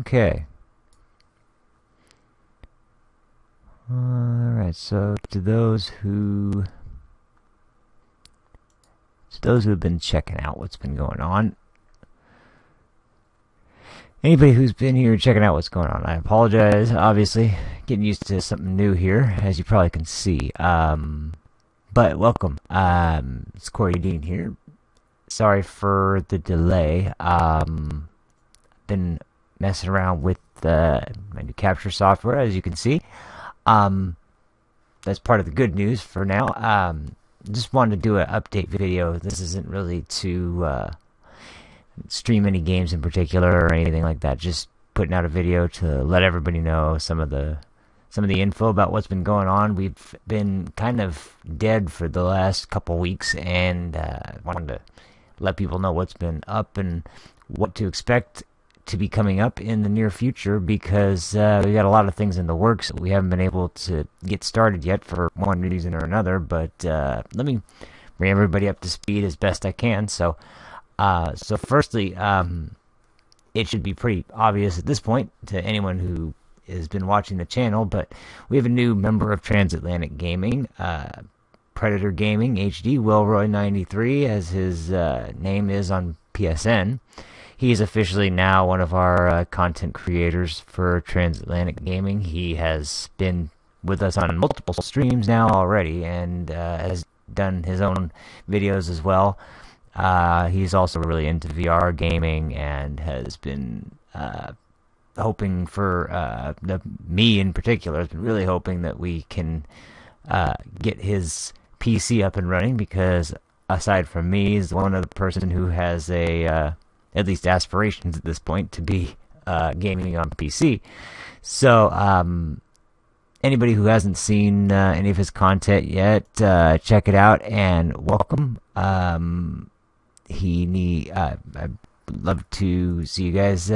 Okay. Alright, so to those who have been checking out what's been going on, anybody who's been here checking out what's going on, I apologize. Obviously, getting used to something new here, as you probably can see. But welcome. It's Corey Dean here. Sorry for the delay. Been messing around with my new capture software, as you can see. That's part of the good news for now. Just wanted to do an update video. This isn't really to stream any games in particular or anything like that. Just putting out a video to let everybody know some of the info about what's been going on. We've been kind of dead for the last couple weeks, and wanted to let people know what's been up and what to expect to be coming up in the near future, because we got a lot of things in the works we haven't been able to get started yet for one reason or another. But let me bring everybody up to speed as best I can. So firstly, it should be pretty obvious at this point to anyone who has been watching the channel, but we have a new member of Transatlantic Gaming, Predator Gaming HD, Wilroy93 as his name is on PSN. He is officially now one of our content creators for Transatlantic Gaming. He has been with us on multiple streams now already, and has done his own videos as well. He's also really into VR gaming, and has been hoping for, me in particular, has been really hoping that we can get his PC up and running, because aside from me, he's one other person who has at least aspirations at this point to be gaming on PC. So anybody who hasn't seen any of his content yet, check it out and welcome. I'd love to see you guys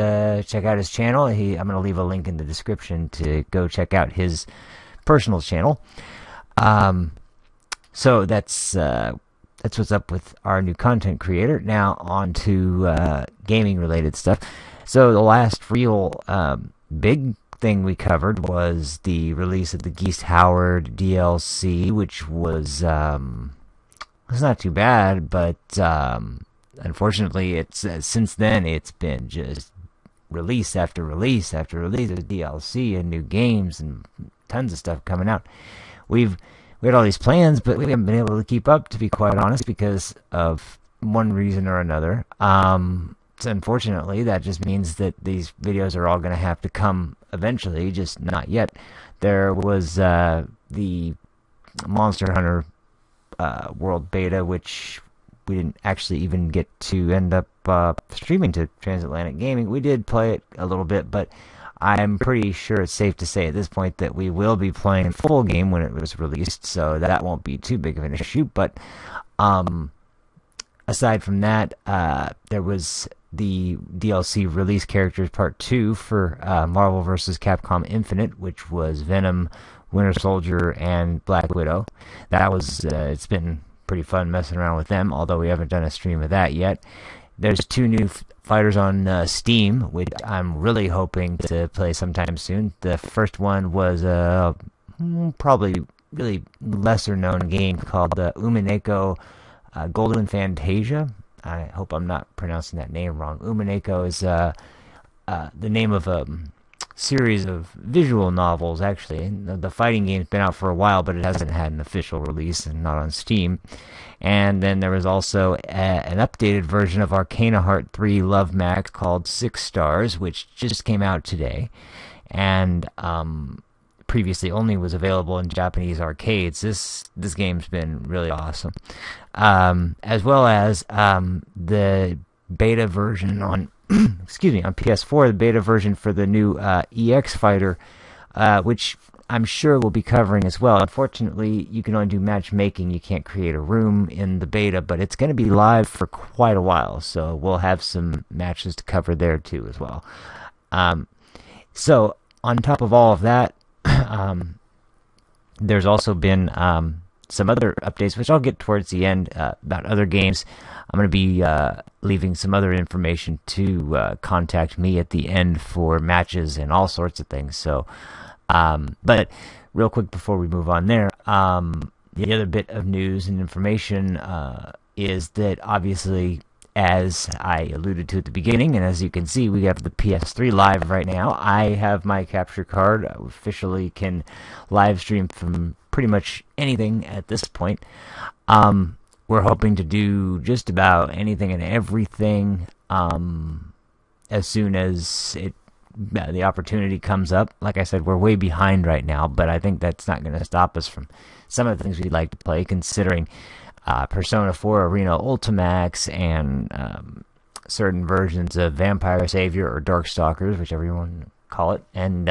check out his channel. I'm going to leave a link in the description to go check out his personal channel. So that's what's up with our new content creator. Now on to gaming related stuff. So the last real big thing we covered was the release of the Geese Howard DLC, which was not too bad, but unfortunately it's since then it's been just release after release after release of DLC and new games and tons of stuff coming out. We had all these plans, but we haven't been able to keep up, to be quite honest, because of one reason or another. So unfortunately, that just means that these videos are all going to have to come eventually, just not yet. There was the Monster Hunter World Beta, which we didn't actually even get to end up streaming to Transatlantic Gaming. We did play it a little bit, but I'm pretty sure it's safe to say at this point that we will be playing full game when it was released, so that won't be too big of an issue. But aside from that, there was the DLC Release Characters Part 2 for Marvel vs. Capcom Infinite, which was Venom, Winter Soldier, and Black Widow. That was it's been pretty fun messing around with them, although we haven't done a stream of that yet. There's two new fighters on Steam, which I'm really hoping to play sometime soon. The first one was probably really lesser known game called Umineko Golden Fantasia. I hope I'm not pronouncing that name wrong. Umineko is the name of a series of visual novels, actually. The fighting game's been out for a while, but it hasn't had an official release and not on Steam. And then there was also an updated version of Arcana Heart 3 Love Max called 6 Stars, which just came out today, and previously only was available in Japanese arcades. This game's been really awesome, as well as the beta version on excuse me, on PS4, the beta version for the new EX Fighter, which I'm sure we'll be covering as well. Unfortunately, you can only do matchmaking. You can't create a room in the beta, but it's going to be live for quite a while, so we'll have some matches to cover there too as well. So on top of all of that, there's also been some other updates, which I'll get towards the end about other games. I'm going to be leaving some other information to contact me at the end for matches and all sorts of things. So, but real quick before we move on there, the other bit of news and information is that obviously, as I alluded to at the beginning, and as you can see, we have the PS3 live right now. I have my capture card. I officially can live stream from pretty much anything at this point. We're hoping to do just about anything and everything as soon as the opportunity comes up. Like I said, we're way behind right now, but I think that's not going to stop us from some of the things we'd like to play, considering Persona 4 Arena Ultimax and certain versions of Vampire Savior or Darkstalkers, whichever you want to call it, and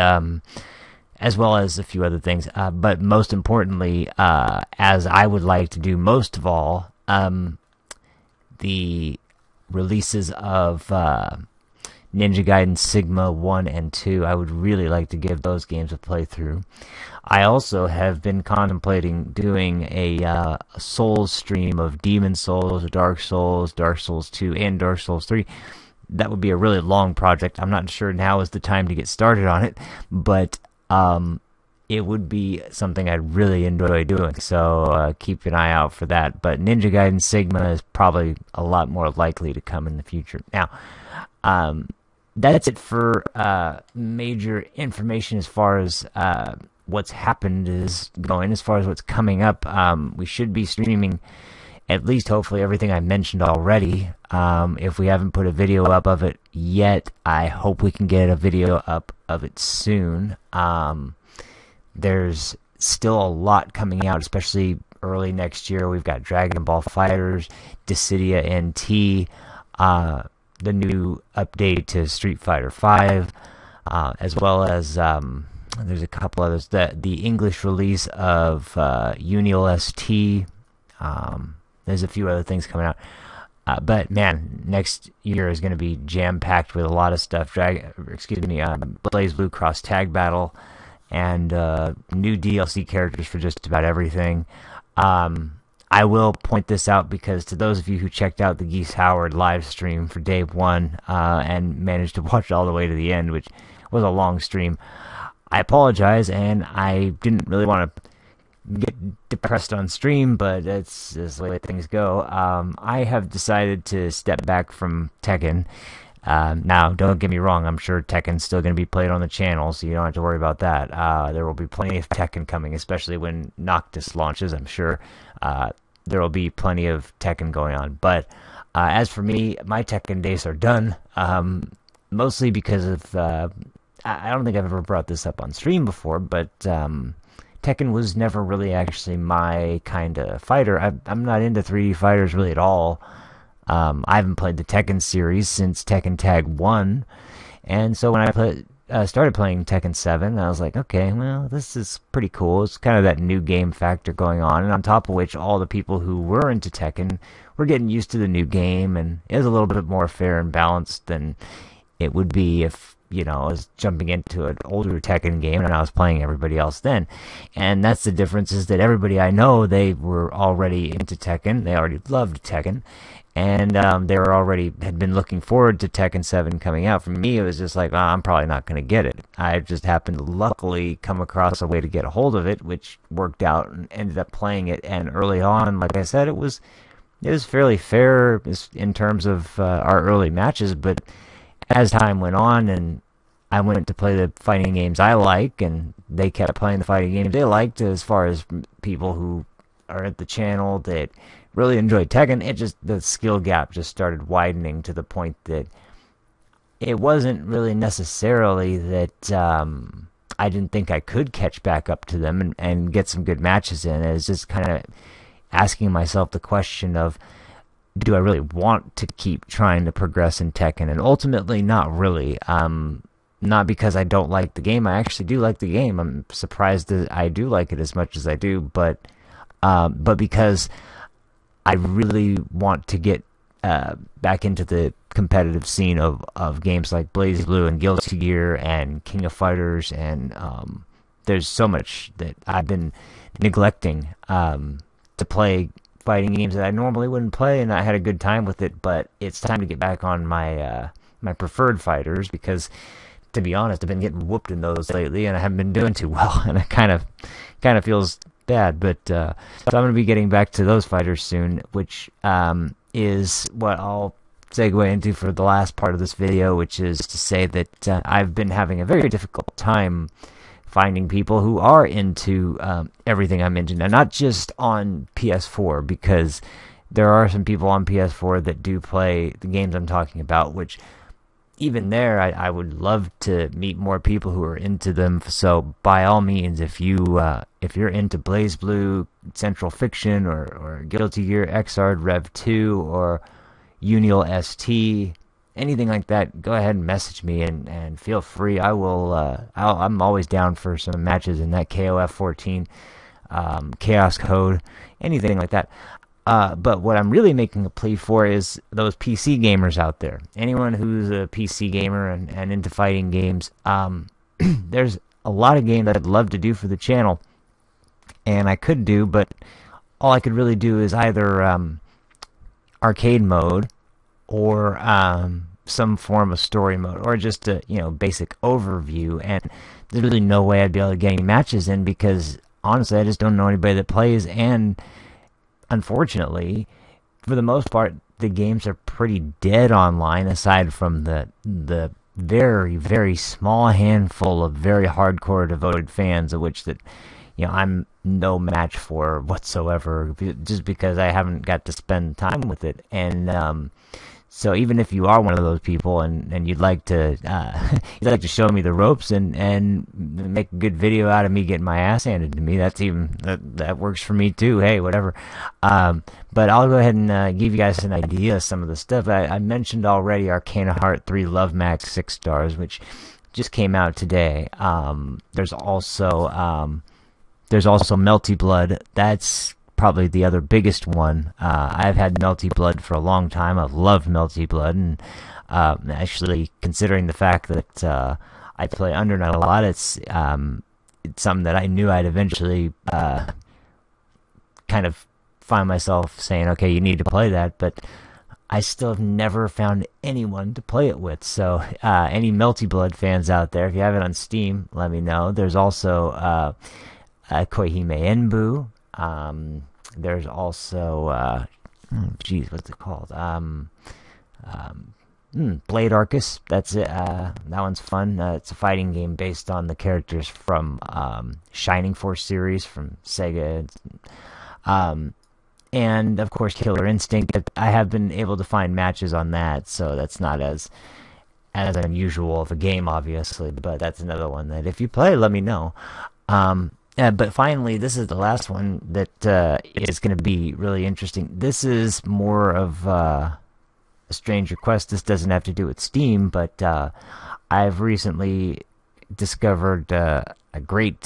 as well as a few other things. But most importantly, as I would like to do most of all, the releases of Ninja Gaiden Sigma 1 and 2, I would really like to give those games a playthrough. I also have been contemplating doing a Souls stream of Demon Souls, Dark Souls 2, and Dark Souls 3. That would be a really long project. I'm not sure now is the time to get started on it, but it would be something I'd really enjoy doing. So keep an eye out for that. But Ninja Gaiden Sigma is probably a lot more likely to come in the future. Now, that's it for major information as far as what's happened is going. As far as what's coming up, we should be streaming at least hopefully everything I mentioned already. If we haven't put a video up of it yet, I hope we can get a video up of it soon. There's still a lot coming out, especially early next year. We've got Dragon Ball FighterZ, Dissidia NT, the new update to Street Fighter V, as well as there's a couple others. The English release of Unial ST. There's a few other things coming out. But man, next year is going to be jam-packed with a lot of stuff. Blaze Blue Cross Tag Battle, and new DLC characters for just about everything. I will point this out because to those of you who checked out the Geese Howard live stream for day one and managed to watch all the way to the end, which was a long stream, I apologize, and I didn't really want to get depressed on stream, but that's the way things go. I have decided to step back from Tekken. Now, don't get me wrong, I'm sure Tekken's still going to be played on the channel, so you don't have to worry about that. There will be plenty of Tekken coming, especially when Noctis launches. I'm sure there will be plenty of Tekken going on. But as for me, my Tekken days are done, mostly because of... I don't think I've ever brought this up on stream before, but Tekken was never really actually my kind of fighter. I'm not into 3D fighters really at all. I haven't played the Tekken series since Tekken Tag 1, and so when I started playing Tekken 7, I was like, okay, well, this is pretty cool. It's kind of that new game factor going on, and on top of which, all the people who were into Tekken were getting used to the new game, and it was a little bit more fair and balanced than it would be if, you know, I was jumping into an older Tekken game and I was playing everybody else then. And that's the difference, is that everybody I know, they were already into Tekken. They already loved Tekken. And they had been looking forward to Tekken 7 coming out. For me, it was just like, I'm probably not going to get it. I just happened to luckily come across a way to get a hold of it, which worked out, and ended up playing it. And early on, like I said, it was fairly fair in terms of our early matches, but as time went on and I went to play the fighting games I like, and they kept playing the fighting games they liked, as far as people who are at the channel that really enjoyed Tekken, the skill gap just started widening to the point that it wasn't really necessarily that I didn't think I could catch back up to them and get some good matches in. It was just kind of asking myself the question of, do I really want to keep trying to progress in Tekken? And ultimately, not really. Not because I don't like the game. I actually do like the game. I'm surprised that I do like it as much as I do, but because I really want to get back into the competitive scene of games like Blaze Blue and Guilty Gear and King of Fighters, and there's so much that I've been neglecting to play fighting games that I normally wouldn't play, and I had a good time with it. But it's time to get back on my my preferred fighters, because to be honest, I've been getting whooped in those lately, and I haven't been doing too well, and it kind of feels bad. But so I'm going to be getting back to those fighters soon, which is what I'll segue into for the last part of this video, which is to say that I've been having a very difficult time finding people who are into everything I'm into, and not just on PS4, because there are some people on PS4 that do play the games I'm talking about, which even there, I would love to meet more people who are into them. So by all means, if you're into BlazBlue, Central Fiction, or Guilty Gear Xrd Rev 2, or Unial ST, anything like that, go ahead and message me and feel free. I'm always down for some matches in that KOF 14, Chaos Code, anything like that. But what I'm really making a plea for is those PC gamers out there. Anyone who's a PC gamer and into fighting games, there's a lot of games I'd love to do for the channel, and I could do, but all I could really do is either arcade mode, or some form of story mode, or just a basic overview. And there's really no way I'd be able to get any matches in, because honestly, I just don't know anybody that plays. And unfortunately, for the most part, the games are pretty dead online, aside from the very, very small handful of very hardcore devoted fans, of which that I'm no match for whatsoever, just because I haven't got to spend time with it. And so even if you are one of those people and you'd like to show me the ropes and make a good video out of me getting my ass handed to me, that works for me too. Hey, whatever. But I'll go ahead and give you guys an idea of some of the stuff. I mentioned already Arcana Heart 3 Love Max 6 stars, which just came out today. There's also Melty Blood. That's probably the other biggest one. I've had Melty Blood for a long time. I've loved Melty Blood, and actually, considering the fact that I play Undernight a lot, it's something that I knew I'd eventually kind of find myself saying, okay, you need to play that, but I still have never found anyone to play it with. So any Melty Blood fans out there, if you have it on Steam, let me know. There's also Koihime Enbu. There's also what's it called? Blade Arcus. That's it. That one's fun. It's a fighting game based on the characters from Shining Force series from Sega. And of course Killer Instinct. I have been able to find matches on that, so that's not as unusual of a game, obviously, but that's another one that if you play, let me know. But finally, this is the last one that is going to be really interesting. This is more of a strange request. This doesn't have to do with Steam, but I've recently discovered a great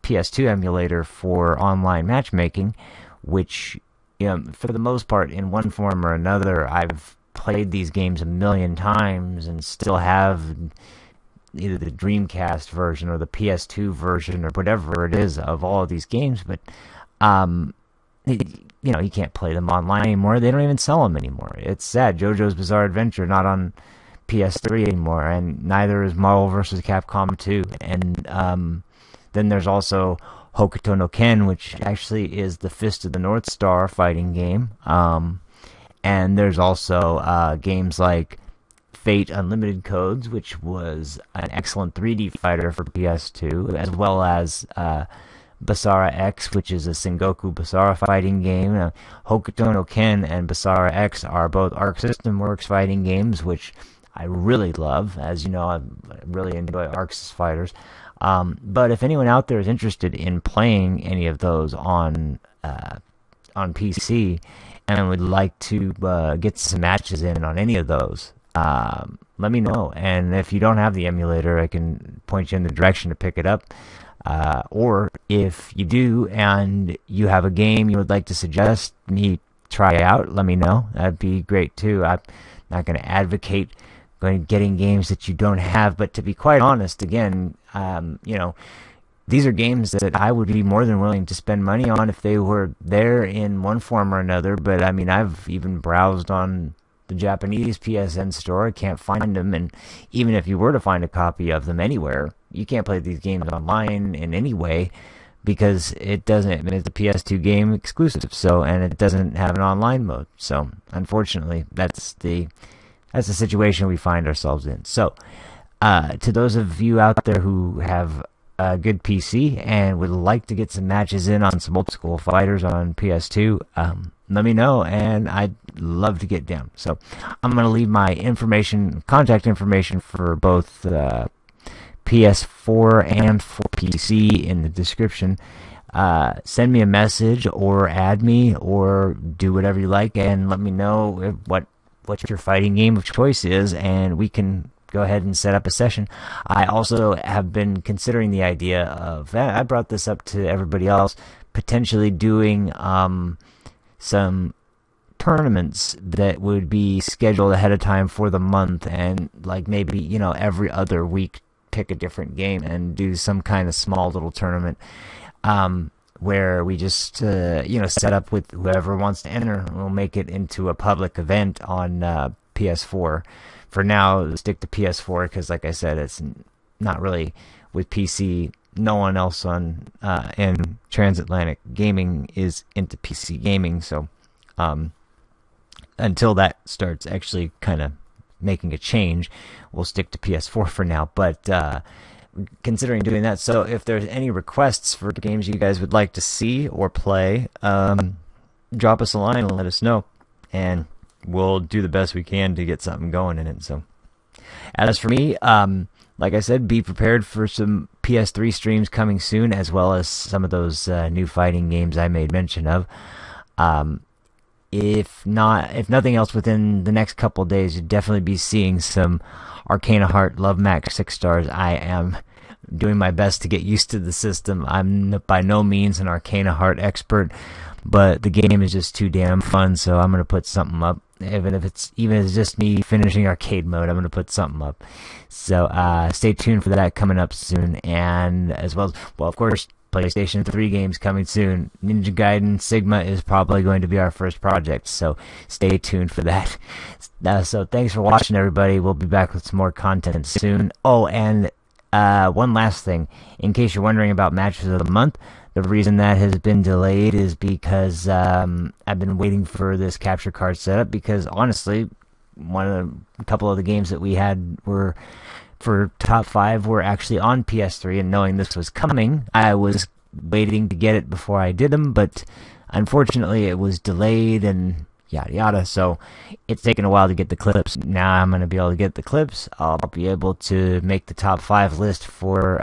PS2 emulator for online matchmaking, which, for the most part, in one form or another, I've played these games a million times and still have either the Dreamcast version or the PS2 version or whatever it is of all of these games, but you can't play them online anymore. They don't even sell them anymore. It's sad. JoJo's Bizarre Adventure not on PS3 anymore, and neither is Marvel vs. Capcom 2. And then there's also Hokuto no Ken, which actually is the Fist of the North Star fighting game. And there's also games like Fate Unlimited Codes, which was an excellent 3D fighter for PS2, as well as Basara X, which is a Sengoku Basara fighting game. Hokuto no Ken and Basara X are both Arc System Works fighting games, which I really love. As you know, I really enjoy Arc fighters. But if anyone out there is interested in playing any of those on PC and would like to get some matches in on any of those, let me know. And if you don't have the emulator, I can point you in the direction to pick it up. Or if you do and you have a game you would like to suggest me try out, let me know. That'd be great too. I'm not going to advocate getting games that you don't have, but to be quite honest, again, these are games that I would be more than willing to spend money on if they were there in one form or another. But I mean, I've even browsed on the Japanese PSN store. I can't find them, and even if you were to find a copy of them anywhere, you can't play these games online in any way because it doesn't. I mean, it's a PS2 game exclusive, so, and it doesn't have an online mode. So, unfortunately, that's the situation we find ourselves in. So, to those of you out there who have a good PC and would like to get some matches in on some old school fighters on PS2, let me know, and I'd love to get down. So I'm going to leave my contact information for both PS4 and for PC in the description. Send me a message or add me or do whatever you like and let me know what your fighting game of choice is, and we can go ahead and set up a session. I also have been considering the idea of, I brought this up to everybody else, potentially doing some tournaments that would be scheduled ahead of time for the month, and like maybe, you know, every other week pick a different game and do some kind of small little tournament where we just set up with whoever wants to enter. We'll make it into a public event on PS4. For now, stick to PS4 because, like I said, it's not really with PC. No one else in transatlantic gaming is into PC gaming, so until that starts actually kind of making a change, we'll stick to PS4 for now. But considering doing that, so if there's any requests for games you guys would like to see or play, drop us a line and let us know, and we'll do the best we can to get something going in it. So, as for me, like I said, be prepared for some PS3 streams coming soon, as well as some of those new fighting games I made mention of. If nothing else, within the next couple of days, you'll definitely be seeing some Arcana Heart Love Max 6 stars. I am doing my best to get used to the system. I'm by no means an Arcana Heart expert, but the game is just too damn fun, so I'm going to put something up. Even if it's just me finishing arcade mode, I'm going to put something up. So stay tuned for that coming up soon. And as well, of course, PlayStation 3 games coming soon. Ninja Gaiden Sigma is probably going to be our first project, so stay tuned for that. So thanks for watching, everybody. We'll be back with some more content soon. Oh, and one last thing. In case you're wondering about Matches of the Month, the reason that has been delayed is because I've been waiting for this capture card setup, because honestly, a couple of the games that we had were for top 5 were actually on PS3, and knowing this was coming, I was waiting to get it before I did them, but unfortunately it was delayed and yada yada, so it's taken a while to get the clips. Now I'm going to be able to get the clips. I'll be able to make the top 5 list for